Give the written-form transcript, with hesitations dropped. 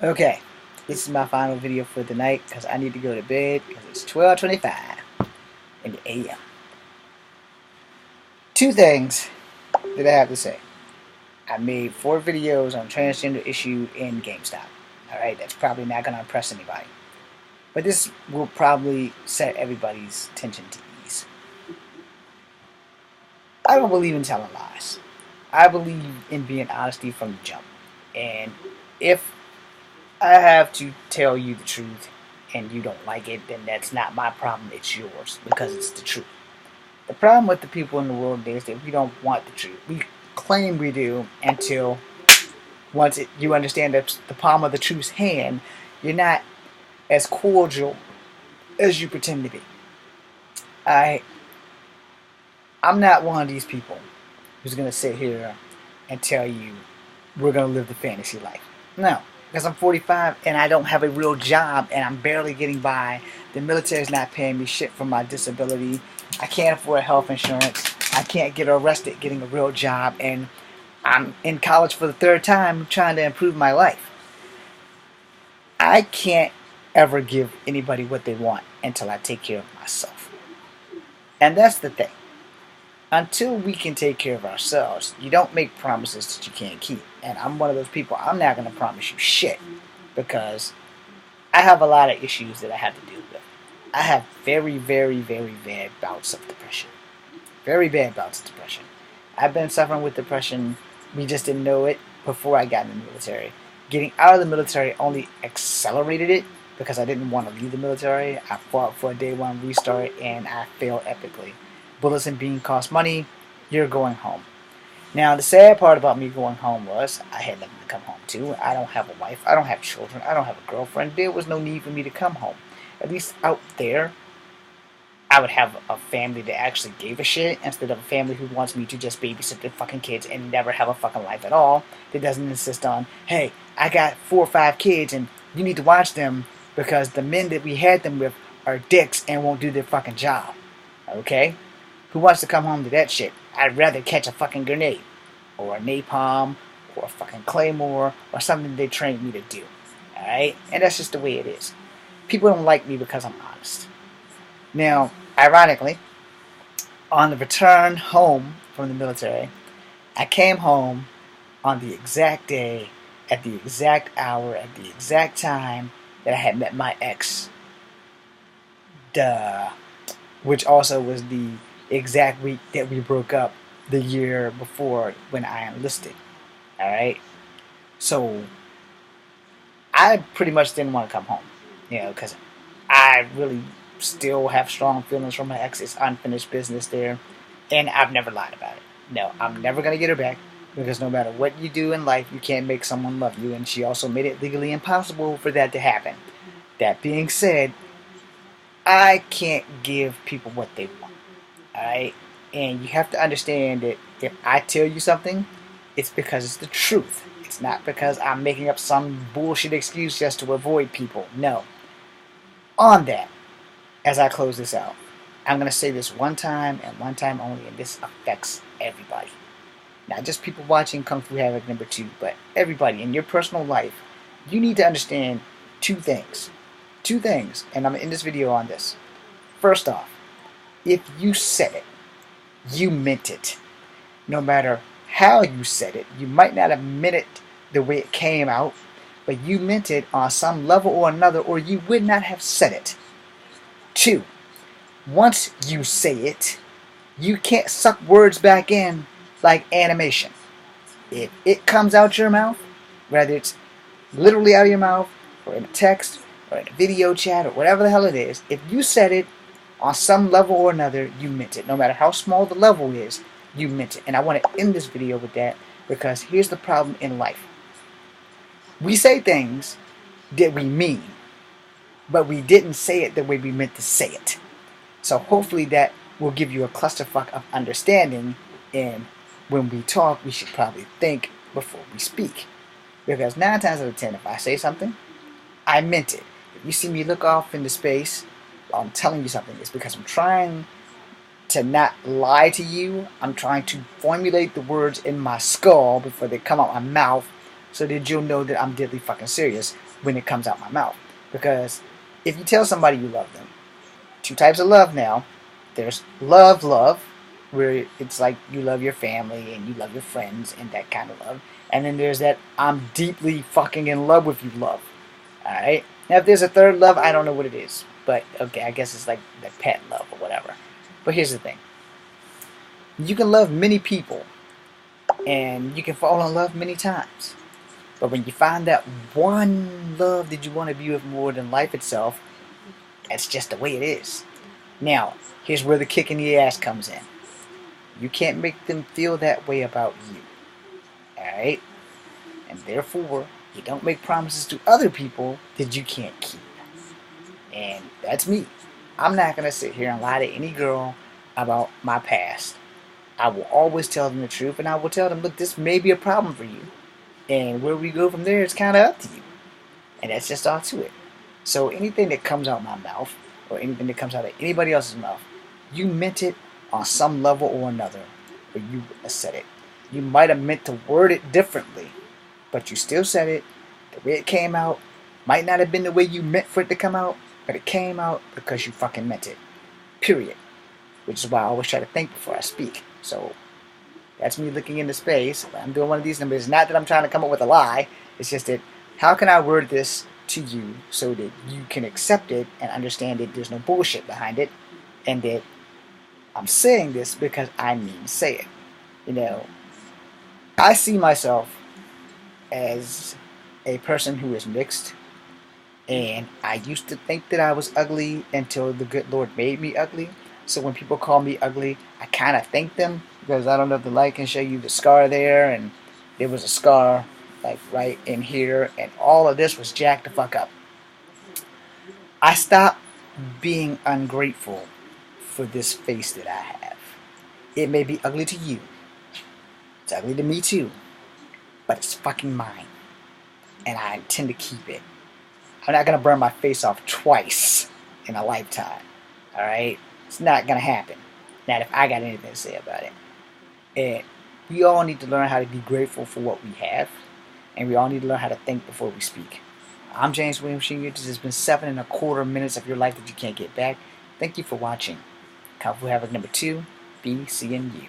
Okay, this is my final video for the night because I need to go to bed because it's 12:25 in the AM. Two things that I have to say. I made 4 videos on transgender issue in GameStop. Alright, that's probably not going to impress anybody. But this will probably set everybody's attention to ease. I don't believe in telling lies. I believe in being honesty from the jump. And if I have to tell you the truth and you don't like it, then that's not my problem, it's yours, because it's the truth. The problem with the people in the world is that we don't want the truth. We claim we do until you understand that the palm of the truth's hand, you're not as cordial as you pretend to be. I'm not one of these people who's going to sit here and tell you we're going to live the fantasy life. No, because I'm 45 and I don't have a real job and I'm barely getting by. The military's not paying me shit for my disability. I can't afford health insurance. I can't get arrested getting a real job, and I'm in college for the 3rd time trying to improve my life. I can't ever give anybody what they want until I take care of myself. And that's the thing. Until we can take care of ourselves, you don't make promises that you can't keep. And I'm one of those people, I'm not going to promise you shit because I have a lot of issues that I have to deal with. I have very, very, very bad bouts of depression. Very bad bouts of depression. I've been suffering with depression. We just didn't know it before I got in the military. Getting out of the military only accelerated it because I didn't want to leave the military. I fought for a day one restart and I failed epically. Bullets and bean cost money. You're going home. Now, the sad part about me going home was I had nothing to come home to. I don't have a wife. I don't have children. I don't have a girlfriend. There was no need for me to come home. At least out there, I would have a family that actually gave a shit instead of a family who wants me to just babysit their fucking kids and never have a fucking life at all. That doesn't insist on, hey, I got 4 or 5 kids and you need to watch them because the men that we had them with are dicks and won't do their fucking job. Okay? Who wants to come home to that shit? I'd rather catch a fucking grenade or a napalm or a fucking claymore or something they trained me to do. Alright? And that's just the way it is. People don't like me because I'm honest. Now, ironically, on the return home from the military, I came home on the exact day, at the exact hour, at the exact time that I had met my ex. Duh. Which also was the exact week that we broke up the year before when I enlisted. Alright? So, I pretty much didn't want to come home. Because I really still have strong feelings for my ex. It's unfinished business there. And I've never lied about it. No, I'm never going to get her back. Because no matter what you do in life, you can't make someone love you. And she also made it legally impossible for that to happen. That being said, I can't give people what they want. Alright? And you have to understand that if I tell you something, it's because it's the truth. It's not because I'm making up some bullshit excuse just to avoid people. No. On that, as I close this out, I'm going to say this one time and one time only, and this affects everybody. Not just people watching Kung Fu Havoc #2, but everybody in your personal life. You need to understand 2 things. 2 things, and I'm going to end this video on this. First off, if you said it, you meant it. No matter how you said it, you might not have meant it the way it came out, but you meant it on some level or another, or you would not have said it. 2, once you say it, you can't suck words back in like animation. If it comes out your mouth, whether it's literally out of your mouth, or in a text, or in a video chat, or whatever the hell it is, if you said it on some level or another, you meant it. No matter how small the level is, you meant it. And I want to end this video with that because here's the problem in life. We say things that we mean, but we didn't say it the way we meant to say it. So hopefully that will give you a clusterfuck of understanding, and when we talk, we should probably think before we speak. Because 9 times out of 10, if I say something, I meant it. If you see me look off into space while I'm telling you something, it's because I'm trying to not lie to you. I'm trying to formulate the words in my skull before they come out my mouth so that you'll know that I'm deadly fucking serious when it comes out my mouth. Because if you tell somebody you love them, two types of love now. There's love, where it's like you love your family and you love your friends and that kind of love. And then there's that I'm deeply fucking in love with you love. Alright? Now if there's a third love, I don't know what it is. But okay, I guess it's like the pet love or whatever. But here's the thing. You can love many people and you can fall in love many times. But when you find that one love that you want to be with more than life itself, that's just the way it is. Now, here's where the kick in the ass comes in. You can't make them feel that way about you. Alright? And therefore, you don't make promises to other people that you can't keep. And that's me. I'm not going to sit here and lie to any girl about my past. I will always tell them the truth, and I will tell them, look, this may be a problem for you. And where we go from there, it's kind of up to you. And that's just all to it. So anything that comes out of my mouth, or anything that comes out of anybody else's mouth, you meant it on some level or another, or you said it. You might have meant to word it differently, but you still said it. The way it came out might not have been the way you meant for it to come out, but it came out because you fucking meant it. Period. Which is why I always try to think before I speak. So that's me looking into space. I'm doing one of these numbers. Not that I'm trying to come up with a lie. It's just that how can I word this to you so that you can accept it and understand that there's no bullshit behind it, and that I'm saying this because I mean to say it. You know, I see myself as a person who is mixed, and I used to think that I was ugly until the good Lord made me ugly. So when people call me ugly, I kind of thank them, because I don't know if the light can show you the scar there, and there was a scar like right in here, and all of this was jacked the fuck up. I stopped being ungrateful for this face that I have. It may be ugly to you. It's ugly to me too. But it's fucking mine. And I intend to keep it. I'm not going to burn my face off twice in a lifetime. Alright? It's not going to happen. Not if I got anything to say about it. And we all need to learn how to be grateful for what we have. And we all need to learn how to think before we speak. I'm James Williams Sr. This has been 7.25 minutes of your life that you can't get back. Thank you for watching. Kung Fu Havoc number 2. Be seeing you.